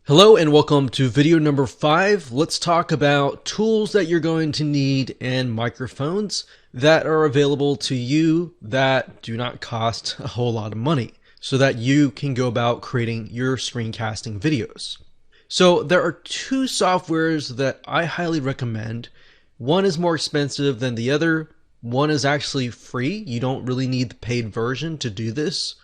Hello and welcome to video number 5. Let's talk about tools that you're going to need and microphones that are available to you that do not cost a whole lot of money so that you can go about creating your screencasting videos. So there are two softwares that I highly recommend. One is more expensive than the other. One is actually free. You don't really need the paid version to do this.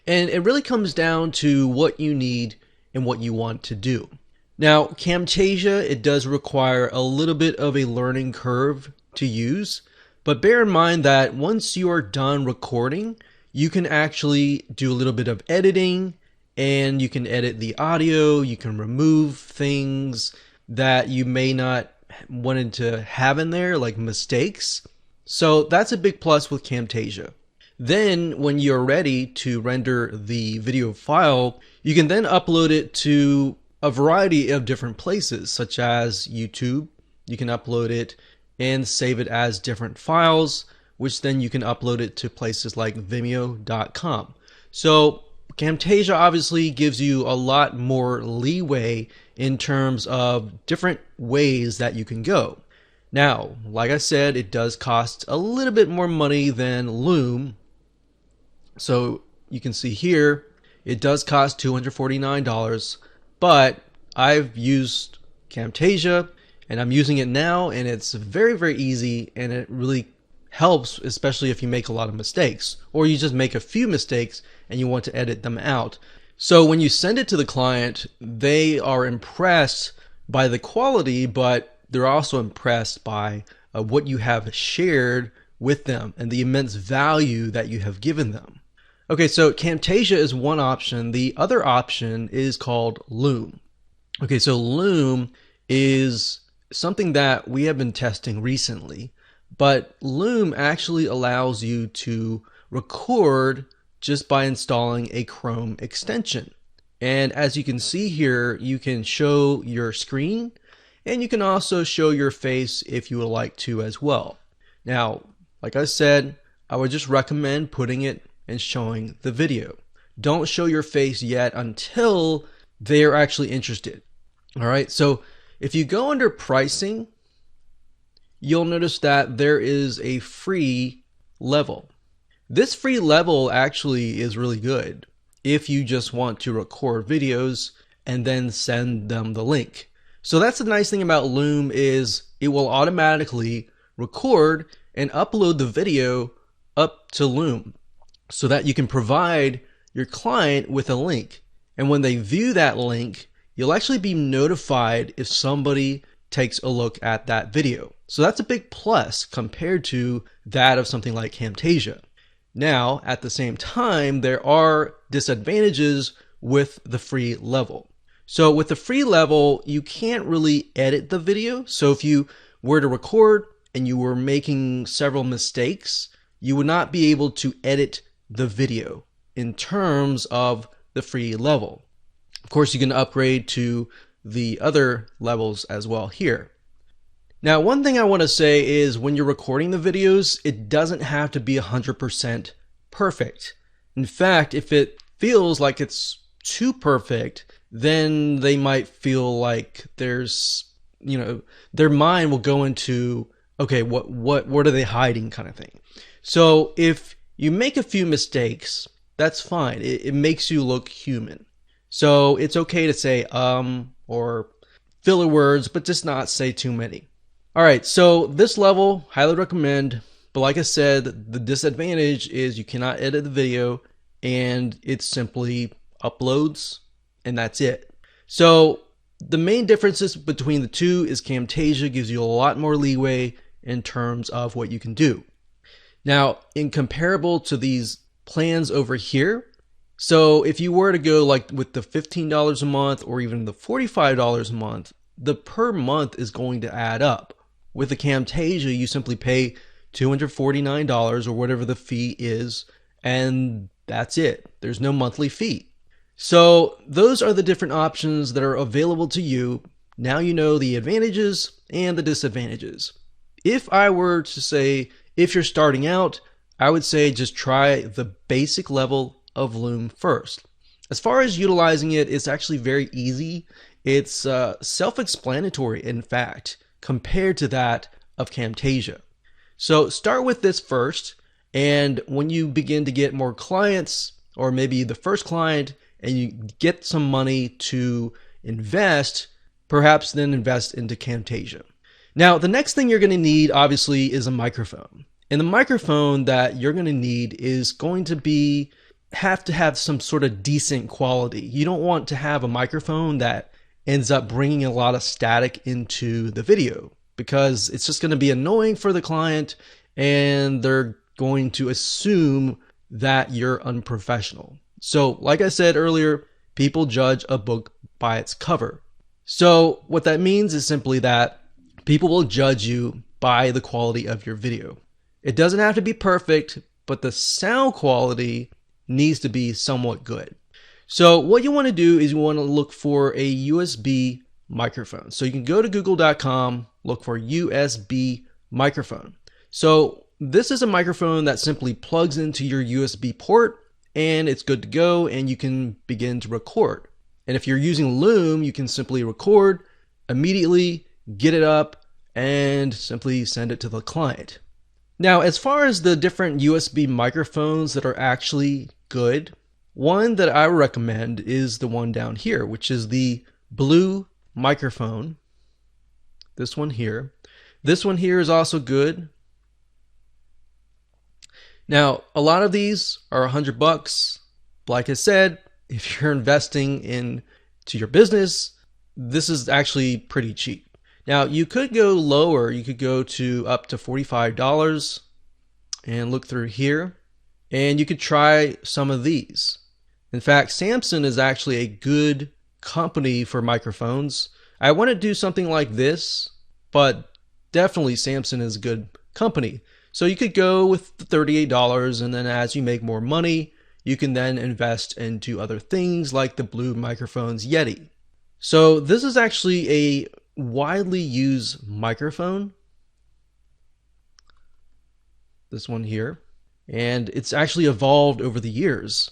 And it really comes down to what you need and what you want to do. Now, Camtasia, it does require a little bit of a learning curve to use, but bear in mind that once you are done recording, you can actually do a little bit of editing and you can edit the audio, you can remove things that you may not wanted to have in there, like mistakes. So that's a big plus with Camtasia. Then when you're ready to render the video file, you can then upload it to a variety of different places, such as YouTube. You can upload it and save it as different files, which then you can upload it to places like Vimeo.com. So Camtasia obviously gives you a lot more leeway in terms of different ways that you can go. Now, like I said, it does cost a little bit more money than Loom. So you can see here, it does cost $249, but I've used Camtasia and I'm using it now, and it's very, very easy, and it really helps, especially if you make a lot of mistakes or you just make a few mistakes and you want to edit them out. So when you send it to the client, they are impressed by the quality, but they're also impressed by what you have shared with them and the immense value that you have given them. Okay, so Camtasia is one option. The other option is called Loom. Okay, so Loom is something that we have been testing recently, but Loom actually allows you to record just by installing a Chrome extension. And as you can see here, you can show your screen and you can also show your face if you would like to as well. Now, like I said, I would just recommend putting it and showing the video. Don't show your face yet until they're actually interested. All right, so if you go under pricing, you'll notice that there is a free level. This free level actually is really good if you just want to record videos and then send them the link. So that's the nice thing about Loom, is it will automatically record and upload the video up to Loom, so that you can provide your client with a link. And when they view that link, you'll actually be notified if somebody takes a look at that video. So that's a big plus compared to that of something like Camtasia. Now, at the same time, there are disadvantages with the free level. So with the free level, you can't really edit the video. So if you were to record and you were making several mistakes, you would not be able to edit the video in terms of the free level. Of course, you can upgrade to the other levels as well here. Now, one thing I want to say is when you're recording the videos, it doesn't have to be 100% perfect. In fact, if it feels like it's too perfect, then they might feel like there's, their mind will go into, okay, what are they hiding kind of thing. So if you make a few mistakes, that's fine. It makes you look human. So it's okay to say or filler words, but just not say too many. All right, so this level, highly recommend. But like I said, the disadvantage is you cannot edit the video, and it simply uploads, and that's it. So the main differences between the two is Camtasia gives you a lot more leeway in terms of what you can do. Now, in comparable to these plans over here, so if you were to go like with the $15 a month or even the $45 a month, the per month is going to add up. With the Camtasia, you simply pay $249 or whatever the fee is, and that's it. There's no monthly fee. So those are the different options that are available to you. Now you know the advantages and the disadvantages. If I were to say, if you're starting out, I would say just try the basic level of Loom first. As far as utilizing it, it's actually very easy. It's self-explanatory, in fact, compared to that of Camtasia. So start with this first, and when you begin to get more clients, or maybe the first client, and you get some money to invest, perhaps then invest into Camtasia. Now, the next thing you're going to need, obviously, is a microphone. And the microphone that you're going to need is going to have to have some sort of decent quality. You don't want to have a microphone that ends up bringing a lot of static into the video, because it's just going to be annoying for the client and they're going to assume that you're unprofessional. So like I said earlier, people judge a book by its cover. So what that means is simply that people will judge you by the quality of your video. It doesn't have to be perfect, but the sound quality needs to be somewhat good. So what you want to do is you want to look for a USB microphone. So you can go to google.com, look for USB microphone. So this is a microphone that simply plugs into your USB port and it's good to go, and you can begin to record. And if you're using Loom, you can simply record immediately, get it up, and simply send it to the client. Now, as far as the different USB microphones that are actually good, one that I recommend is the one down here, which is the Blue microphone. This one here. This one here is also good. Now, a lot of these are $100. Like I said, if you're investing into your business, this is actually pretty cheap. Now, you could go lower. You could go to up to $45 and look through here, and you could try some of these. In fact, Samson is actually a good company for microphones. I want to do something like this, but definitely Samson is a good company. So you could go with the $38, and then as you make more money, you can then invest into other things like the Blue Microphones Yeti. So this is actually a widely used microphone. This one here. And it's actually evolved over the years.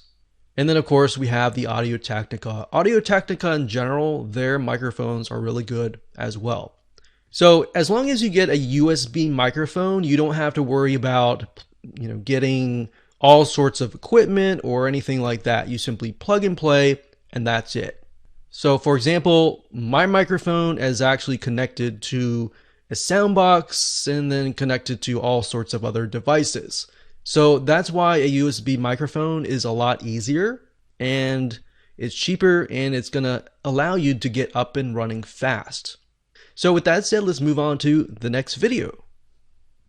And then of course we have the Audio Technica. Audio Technica in general, their microphones are really good as well. So as long as you get a USB microphone, you don't have to worry about, getting all sorts of equipment or anything like that. You simply plug and play, and that's it. So for example, my microphone is actually connected to a sound box and then connected to all sorts of other devices. So that's why a USB microphone is a lot easier, and it's cheaper, and it's going to allow you to get up and running fast. So with that said, let's move on to the next video.